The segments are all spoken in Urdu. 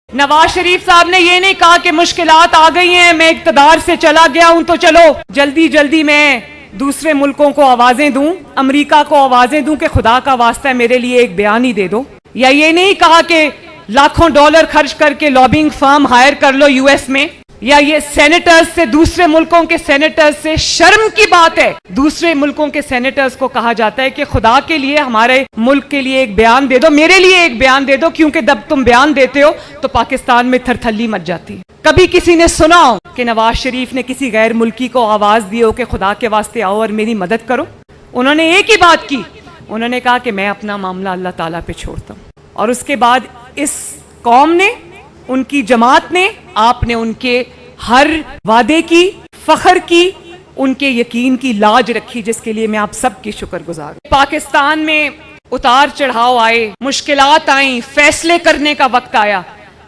نواز شریف صاحب نے یہ نہیں کہا کہ مشکلات آ گئی ہیں، میں اقتدار سے چلا گیا ہوں تو چلو جلدی جلدی میں دوسرے ملکوں کو آوازیں دوں، امریکہ کو آوازیں دوں کہ خدا کا واسطہ ہے میرے لیے ایک بیان ہی دے دو، یا یہ نہیں کہا کہ لاکھوں ڈالر خرچ کر کے لابنگ فرم ہائر کر لو یو ایس میں، یا یہ سینیٹرز سے، دوسرے ملکوں کے سینیٹرز سے شرم کی بات ہے، دوسرے ملکوں کے سینیٹرز کو کہا جاتا ہے کہ خدا کے لیے ہمارے ملک کے لیے ایک بیان دے دو، میرے لیے ایک بیان دے دو، کیونکہ جب تم بیان دیتے ہو تو پاکستان میں تھرتھلی مچ جاتی ہے۔ کبھی کسی نے سنا ہو کہ نواز شریف نے کسی غیر ملکی کو آواز دی ہو کہ خدا کے واسطے آؤ اور میری مدد کرو؟ انہوں نے ایک ہی بات کی، انہوں نے کہا کہ میں اپنا معاملہ اللہ تعالیٰ پہ چھوڑتا ہوں، اور اس کے بعد اس قوم نے، ان کی جماعت نے، آپ نے ان کے ہر وعدے کی، فخر کی، ان کے یقین کی لاج رکھی، جس کے لیے میں آپ سب کی شکر گزار ہوں۔ پاکستان میں اتار چڑھاؤ آئے، مشکلات آئیں، فیصلے کرنے کا وقت آیا،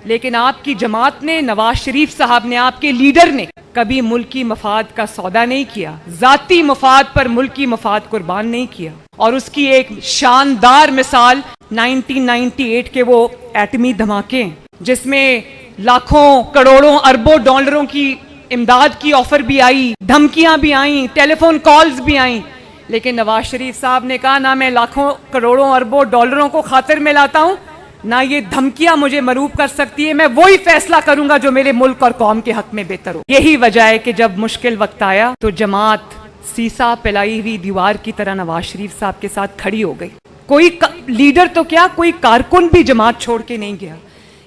لیکن آپ کی جماعت نے، نواز شریف صاحب نے، آپ کے لیڈر نے کبھی ملکی مفاد کا سودا نہیں کیا، ذاتی مفاد پر ملکی مفاد قربان نہیں کیا، اور اس کی ایک شاندار مثال 1998 کے وہ ایٹمی دھماکے، جس میں لاکھوں کروڑوں اربوں ڈالروں کی امداد کی آفر بھی آئی، دھمکیاں بھی آئیں، ٹیلی فون کالز بھی آئیں، لیکن نواز شریف صاحب نے کہا نہ میں لاکھوں کروڑوں اربوں ڈالروں کو خاطر میں لاتا ہوں، نہ یہ دھمکیاں مجھے مروب کر سکتی ہے، میں وہی فیصلہ کروں گا جو میرے ملک اور قوم کے حق میں بہتر ہو۔ یہی وجہ ہے کہ جب مشکل وقت آیا تو جماعت سیسا پلائی ہوئی دیوار کی طرح نواز شریف صاحب کے ساتھ کھڑی ہو گئی۔ کوئی لیڈر تو کیا، کوئی کارکن بھی جماعت چھوڑ کے نہیں گیا۔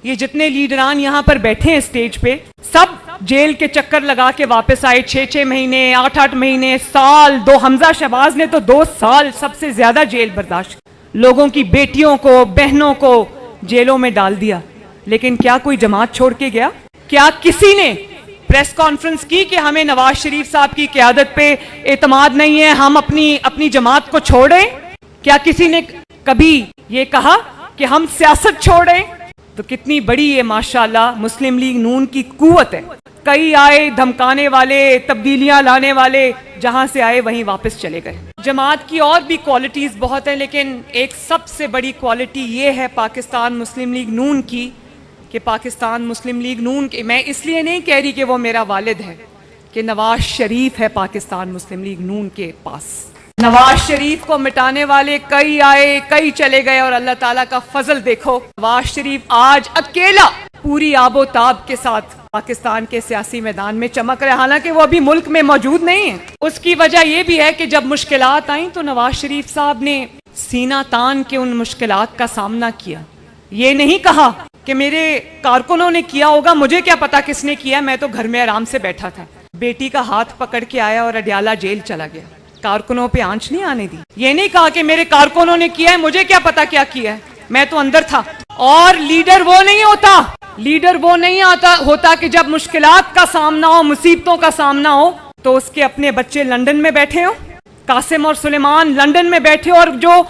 یہ جتنے لیڈران یہاں پر بیٹھے ہیں اسٹیج پہ، سب جیل کے چکر لگا کے واپس آئے، 6 مہینے، 8 مہینے، سال، حمزہ شہباز نے تو 2 سال سب سے زیادہ جیل برداشت، لوگوں کی بیٹیوں کو، بہنوں کو جیلوں میں ڈال دیا، لیکن کیا کوئی جماعت چھوڑ کے گیا؟ کیا کسی نے پریس کانفرنس کی کہ ہمیں نواز شریف صاحب کی قیادت پہ اعتماد نہیں ہے، ہم اپنی جماعت کو چھوڑیں؟ کیا کسی نے کبھی یہ کہا کہ ہم سیاست چھوڑیں؟ تو کتنی بڑی یہ ماشاءاللہ مسلم لیگ نون کی قوت ہے۔ کئی آئے دھمکانے والے، تبدیلیاں لانے والے، جہاں سے آئے وہیں واپس چلے گئے۔ جماعت کی اور بھی کوالٹیز بہت ہیں، لیکن ایک سب سے بڑی کوالٹی یہ ہے پاکستان مسلم لیگ نون کی کہ پاکستان مسلم لیگ نون کے، میں اس لیے نہیں کہہ رہی کہ وہ میرا والد ہے، کہ نواز شریف ہے پاکستان مسلم لیگ نون کے پاس۔ نواز شریف کو مٹانے والے کئی آئے، کئی چلے گئے، اور اللہ تعالیٰ کا فضل دیکھو، نواز شریف آج اکیلا پوری آب و تاب کے ساتھ پاکستان کے سیاسی میدان میں چمک رہے، حالانکہ وہ ابھی ملک میں موجود نہیں ہے۔ اس کی وجہ یہ بھی ہے کہ جب مشکلات آئیں تو نواز شریف صاحب نے سینہ تان کے ان مشکلات کا سامنا کیا۔ یہ نہیں کہا کہ میرے کارکنوں نے کیا ہوگا، مجھے کیا پتا کس نے کیا، میں تو گھر میں آرام سے بیٹھا تھا۔ بیٹی کا ہاتھ پکڑ کے آیا اور اڈیالہ جیل چلا گیا، کارکنوں پہ آنچ نہیں آنے دی۔ یہ نہیں کہا کہ میرے کارکنوں نے کیا ہے، مجھے کیا پتا کیا کیا ہے، میں تو اندر تھا۔ اور لیڈر وہ نہیں ہوتا کہ جب مشکلات کا سامنا ہو، مصیبتوں کا سامنا ہو، تو اس کے اپنے بچے لندن میں بیٹھے ہوں، قاسم اور سلیمان لندن میں بیٹھے، اور جو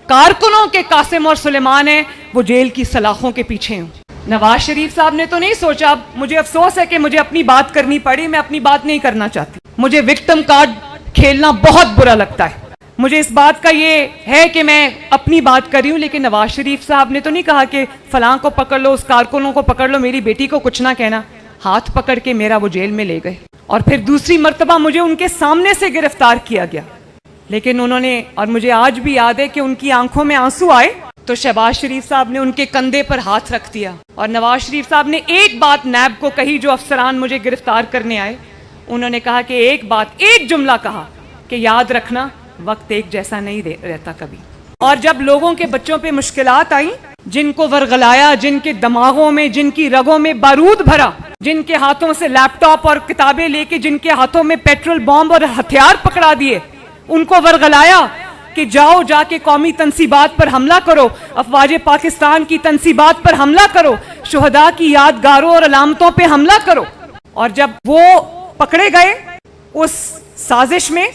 کارکنوں کے قاسم اور سلیمان ہیں وہ جیل کی سلاخوں کے پیچھے ہوں۔ نواز شریف صاحب نے تو نہیں سوچا، مجھے افسوس ہے کہ مجھے اپنی بات کرنی پڑی، میں اپنی بات نہیں کرنا چاہتی، مجھے وکٹم کارڈ کھیلنا بہت برا لگتا ہے، مجھے اس بات کا یہ ہے کہ میں اپنی بات کر رہی ہوں، لیکن نواز شریف صاحب نے تو نہیں کہا کہ فلاں کو پکڑ لو، اس کارکنوں کو پکڑ لو، میری بیٹی کو کچھ نہ کہنا۔ ہاتھ پکڑ کے میرا وہ جیل میں لے گئے، اور پھر دوسری مرتبہ مجھے ان کے سامنے سے گرفتار کیا گیا، لیکن انہوں نے، اور مجھے آج بھی یاد ہے کہ ان کی آنکھوں میں آنسو آئے تو شہباز شریف صاحب نے ان کے کندھے پر ہاتھ رکھ دیا، اور نواز شریف صاحب نے ایک بات نیب کو کہی، جو افسران مجھے گرفتار کرنے آئے، انہوں نے کہا کہ ایک جملہ کہا کہ یاد رکھنا وقت ایک جیسا نہیں رہتا کبھی۔ اور جب لوگوں کے بچوں پہ مشکلات آئیں، جن کو ورغلایا، جن کے دماغوں میں، جن کی رگوں میں بارود بھرا، جن کے ہاتھوں سے لیپ ٹاپ اور کتابیں لے کے، جن کے ہاتھوں میں پیٹرول بم اور ہتھیار پکڑا دیے، ان کو ورغلایا کہ جا کے قومی تنصیبات پر حملہ کرو، افواج پاکستان کی تنصیبات پر حملہ کرو، شہداء کی یادگاروں اور علامتوں پہ حملہ کرو، اور جب وہ پکڑے گئے اس سازش میں،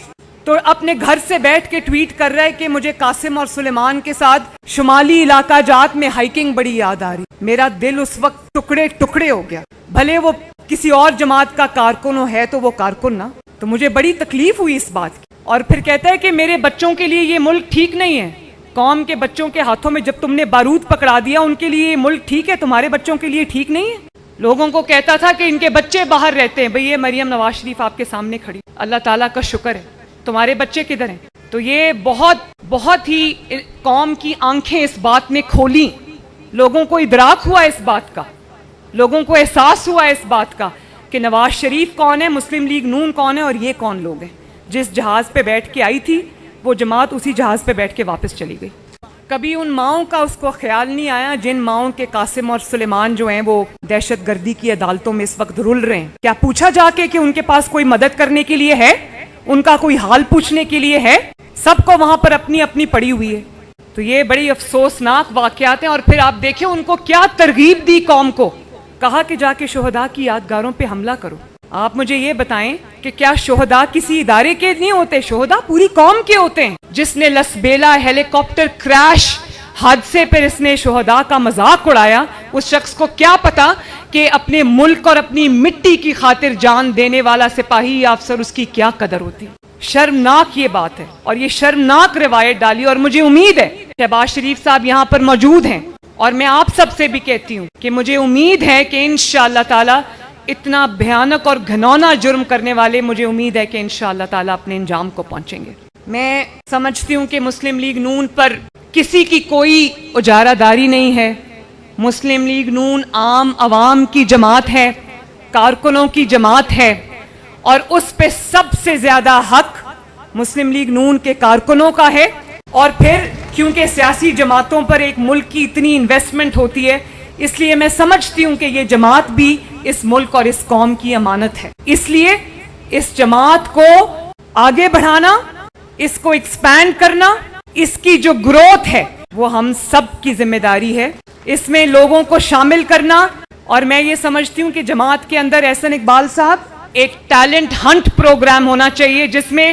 تو اپنے گھر سے بیٹھ کے ٹویٹ کر رہے کہ مجھے قاسم اور سلیمان کے ساتھ شمالی علاقہ جات میں ہائیکنگ بڑی یاد آ رہی۔ میرا دل اس وقت ٹکڑے ٹکڑے ہو گیا، بھلے وہ کسی اور جماعت کا کارکن ہے تو وہ کارکن نہ، تو مجھے بڑی تکلیف ہوئی اس بات کی۔ اور پھر کہتا ہے کہ میرے بچوں کے لیے یہ ملک ٹھیک نہیں ہے، قوم کے بچوں کے ہاتھوں میں جب تم نے بارود پکڑا دیا ان کے لیے یہ ملک ٹھیک ہے, تمہارے بچوں کے لیے ٹھیک نہیں ہے. لوگوں کو کہتا تھا کہ ان کے بچے باہر رہتے ہیں, بھئی یہ مریم نواز شریف آپ کے سامنے کھڑی, اللہ تعالیٰ کا شکر ہے, تمہارے بچے کدھر ہیں؟ تو یہ بہت ہی قوم کی آنکھیں اس بات میں کھولیں, لوگوں کو ادراک ہوا اس بات کا, لوگوں کو احساس ہوا اس بات کا کہ نواز شریف کون ہے, مسلم لیگ نون کون ہے, اور یہ کون لوگ ہیں. جس جہاز پہ بیٹھ کے آئی تھی وہ جماعت اسی جہاز پہ بیٹھ کے واپس چلی گئی. کبھی ان ماؤں کا اس کو خیال نہیں آیا جن ماؤں کے قاسم اور سلیمان جو ہیں وہ دہشت گردی کی عدالتوں میں اس وقت رل رہے ہیں. کیا پوچھا جا کے کہ ان کے پاس کوئی مدد کرنے کے لیے ہے, ان کا کوئی حال پوچھنے کے لیے ہے؟ سب کو وہاں پر اپنی اپنی پڑی ہوئی ہے. تو یہ بڑی افسوسناک واقعات ہیں. اور پھر آپ دیکھیں ان کو کیا ترغیب دی قوم کو, کہا کہ جا کے شہداء کی یادگاروں پہ حملہ کرو. آپ مجھے یہ بتائیں کہ کیا شہداء کسی ادارے کے نہیں ہوتے, شہداء پوری قوم کے ہوتے ہیں. جس نے لسبیلا ہیلی کاپٹر کریش حادثے پر اس نے شہداء کا مذاق اڑایا, اس شخص کو کیا پتا کہ اپنے ملک اور اپنی مٹی کی خاطر جان دینے والا سپاہی یا افسر اس کی کیا قدر ہوتی. شرمناک یہ بات ہے اور یہ شرمناک روایت ڈالی. اور مجھے امید ہے شہباز شریف صاحب یہاں پر موجود ہیں, اور میں آپ سب سے بھی کہتی ہوں کہ مجھے امید ہے کہ انشاءاللہ تعالی اتنا بھیانک اور گھنونا جرم کرنے والے, مجھے امید ہے کہ انشاءاللہ تعالی اپنے انجام کو پہنچیں گے. میں سمجھتی ہوں کہ مسلم لیگ نون پر کسی کی کوئی اجارہ داری نہیں ہے. مسلم لیگ نون عام عوام کی جماعت ہے, کارکنوں کی جماعت ہے, اور اس پہ سب سے زیادہ حق مسلم لیگ نون کے کارکنوں کا ہے. اور پھر کیونکہ سیاسی جماعتوں پر ایک ملک کی اتنی انویسٹمنٹ ہوتی ہے, اس لیے میں سمجھتی ہوں کہ یہ جماعت بھی اس ملک اور اس قوم کی امانت ہے. اس لیے اس جماعت کو آگے بڑھانا, اس کو ایکسپینڈ کرنا, اس کی جو گروتھ ہے وہ ہم سب کی ذمہ داری ہے. اس میں لوگوں کو شامل کرنا. اور میں یہ سمجھتی ہوں کہ جماعت کے اندر احسن اقبال صاحب ایک ٹیلنٹ ہنٹ پروگرام ہونا چاہیے, جس میں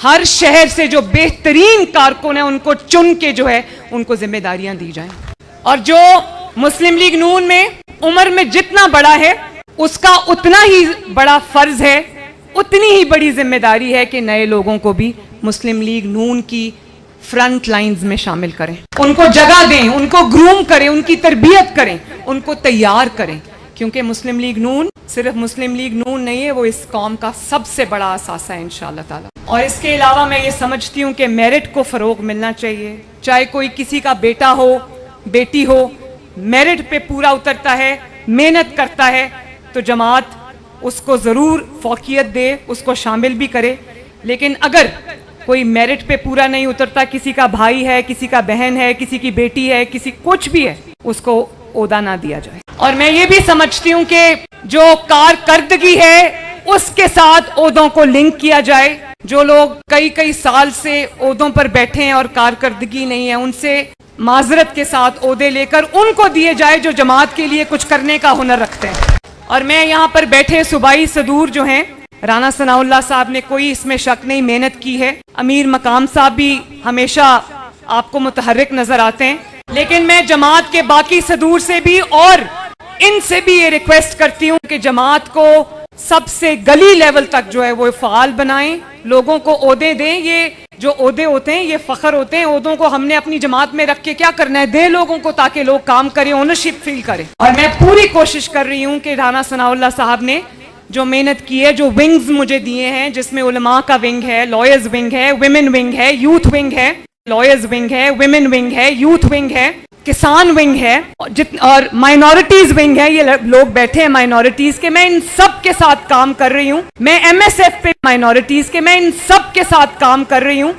ہر شہر سے جو بہترین کارکن ہیں ان کو چن کے جو ہے ان کو ذمہ داریاں دی جائیں. اور جو مسلم لیگ نون میں عمر میں جتنا بڑا ہے اس کا اتنا ہی بڑا فرض ہے, اتنی ہی بڑی ذمہ داری ہے کہ نئے لوگوں کو بھی مسلم لیگ نون کی فرنٹ لائنز میں شامل کریں, ان کو جگہ دیں, ان کو گروم کریں, ان کی تربیت کریں, ان کو تیار کریں. کیونکہ مسلم لیگ نون صرف مسلم لیگ نون نہیں ہے, وہ اس قوم کا سب سے بڑا اثاثہ ہے انشاءاللہ تعالی. اور اس کے علاوہ میں یہ سمجھتی ہوں کہ میرٹ کو فروغ ملنا چاہیے. چاہے کوئی کسی کا بیٹا ہو بیٹی ہو, میرٹ پہ پورا اترتا ہے, محنت کرتا ہے, تو جماعت اس کو ضرور فوقیت دے, اس کو شامل بھی کرے. لیکن اگر کوئی میرٹ پہ پورا نہیں اترتا, کسی کا بھائی ہے, کسی کا بہن ہے, کسی کی بیٹی ہے, کسی کچھ بھی ہے, اس کو عہدہ نہ دیا جائے. اور میں یہ بھی سمجھتی ہوں کہ جو کارکردگی ہے اس کے ساتھ عہدوں کو لنک کیا جائے. جو لوگ کئی سال سے عہدوں پر بیٹھے ہیں اور کارکردگی نہیں ہے, ان سے معذرت کے ساتھ عہدے لے کر ان کو دیے جائے جو جماعت کے لیے کچھ کرنے کا ہنر رکھتے ہیں. اور میں یہاں پر بیٹھے صوبائی صدور جو ہیں, رانا ثناء اللہ صاحب نے کوئی اس میں شک نہیں محنت کی ہے, امیر مقام صاحب بھی ہمیشہ آپ کو متحرک نظر آتے ہیں. لیکن میں جماعت کے باقی صدور سے بھی اور ان سے بھی یہ ریکویسٹ کرتی ہوں کہ جماعت کو سب سے گلی لیول تک جو ہے وہ فعال بنائیں, لوگوں کو عہدے دیں. یہ جو عہدے ہوتے ہیں یہ فخر ہوتے ہیں, عہدوں کو ہم نے اپنی جماعت میں رکھ کے کیا کرنا ہے, دے لوگوں کو تاکہ لوگ کام کریں, اونرشپ فیل کریں. اور میں پوری کوشش کر رہی ہوں کہ رانا ثناء اللہ صاحب نے جو محنت کی ہے, جو ونگز مجھے دیے ہیں, جس میں علماء کا ونگ ہے, لائرز ونگ ہے, ویمن ونگ ہے, یوتھ ونگ ہے, لائرز ونگ ہے, ویمن ونگ ہے, یوتھ ونگ ہے, کسان ونگ ہے, اور مائنورٹیز ونگ ہے. یہ لوگ بیٹھے ہیں مائنورٹیز کے, میں ان سب کے ساتھ کام کر رہی ہوں. میں ایم ایس ایف پہ مائنورٹیز کے, میں ان سب کے ساتھ کام کر رہی ہوں.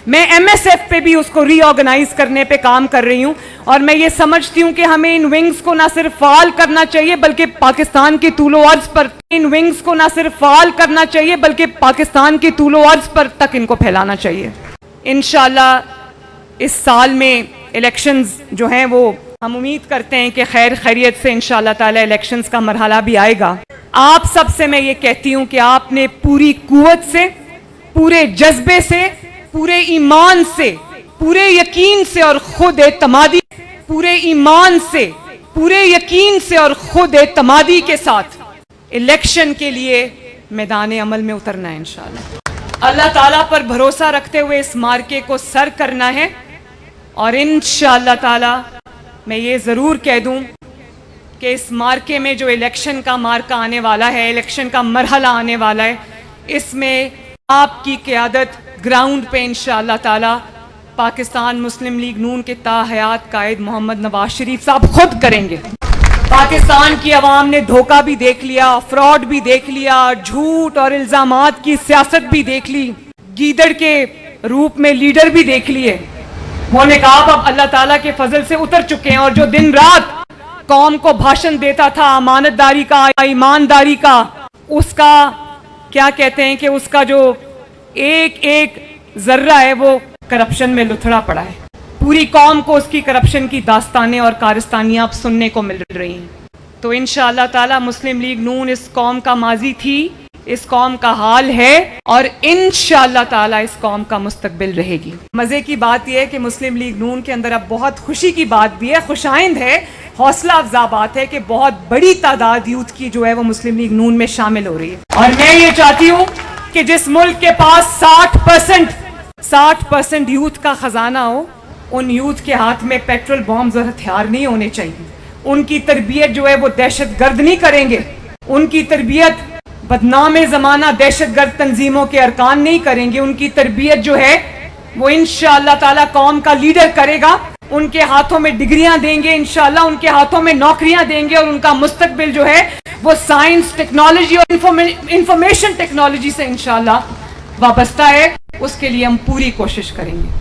میں ایم ایس ایف پہ بھی اس کو ری آرگنائز کرنے پہ کام کر رہی ہوں. اور میں یہ سمجھتی ہوں کہ ہمیں ان ونگز کو نہ صرف فعال کرنا چاہیے بلکہ پاکستان کی طول و عرض پر, ان ونگز کو نہ صرف فعال کرنا چاہیے بلکہ پاکستان کی طول و عرض پر تک ان کو پھیلانا چاہیے. انشاءاللہ اس سال میں الیکشنز جو ہیں وہ ہم امید کرتے ہیں کہ خیر خیریت سے انشاءاللہ تعالی الیکشنز کا مرحلہ بھی آئے گا. آپ سب سے میں یہ کہتی ہوں کہ آپ نے پوری قوت سے, پورے جذبے سے, پورے ایمان سے, پورے یقین سے اور خود اعتمادی, پورے ایمان سے, پورے یقین سے اور خود اعتمادی کے ساتھ الیکشن کے لیے میدان عمل میں اترنا ہے انشاءاللہ. اللہ تعالیٰ پر بھروسہ رکھتے ہوئے اس مارکے کو سر کرنا ہے. اور انشاءاللہ تعالی میں یہ ضرور کہہ دوں کہ اس مارکے میں جو الیکشن کا مارکہ آنے والا ہے، الیکشن کا مرحلہ آنے والا ہے، اس میں آپ کی قیادت گراؤنڈ پہ انشاءاللہ تعالی پاکستان مسلم لیگ نون کے تاحیات قائد محمد نواز شریف صاحب خود کریں گے۔ پاکستان کی عوام نے دھوکہ بھی دیکھ لیا، فراڈ بھی دیکھ لیا، جھوٹ اور الزامات کی سیاست بھی دیکھ لی، گیدڑ کے روپ میں لیڈر بھی دیکھ لیے۔ وہ نے کہا اب اللہ تعالیٰ کے فضل سے اتر چکے ہیں، اور جو دن رات قوم کو بھاشن دیتا تھا امانت داری کا، ایمانداری کا، اس کا کیا کہتے ہیں کہ اس کا جو ایک ایک ذرہ ہے وہ کرپشن میں لتھڑا پڑا ہے۔ پوری قوم کو اس کی کرپشن کی داستانیں اور کارستانیاں اب سننے کو مل رہی ہیں۔ تو انشاءاللہ تعالی مسلم لیگ نون اس قوم کا ماضی تھی، اس قوم کا حال ہے، اور انشاءاللہ تعالی اس قوم کا مستقبل رہے گی۔ مزے کی بات یہ ہے کہ مسلم لیگ نون کے اندر اب بہت خوشی کی بات بھی ہے، خوش آئند ہے، حوصلہ افزا بات ہے کہ بہت بڑی تعداد یوتھ کی جو ہے وہ مسلم لیگ نون میں شامل ہو رہی ہے۔ اور میں یہ چاہتی ہوں کہ جس ملک کے پاس 60% یوتھ کا خزانہ ہو، ان یوتھ کے ہاتھ میں پیٹرول بامز اور ہتھیار نہیں ہونے چاہیے۔ ان کی تربیت جو ہے وہ دہشت گرد نہیں کریں گے، ان کی تربیت بدنام زمانہ دہشت گرد تنظیموں کے ارکان نہیں کریں گے، ان کی تربیت جو ہے وہ انشاءاللہ تعالی قوم کا لیڈر کرے گا۔ ان کے ہاتھوں میں ڈگریاں دیں گے انشاءاللہ، ان کے ہاتھوں میں نوکریاں دیں گے، اور ان کا مستقبل جو ہے وہ سائنس، ٹیکنالوجی اور انفارمیشن ٹیکنالوجی سے انشاءاللہ وابستہ ہے۔ اس کے لیے ہم پوری کوشش کریں گے۔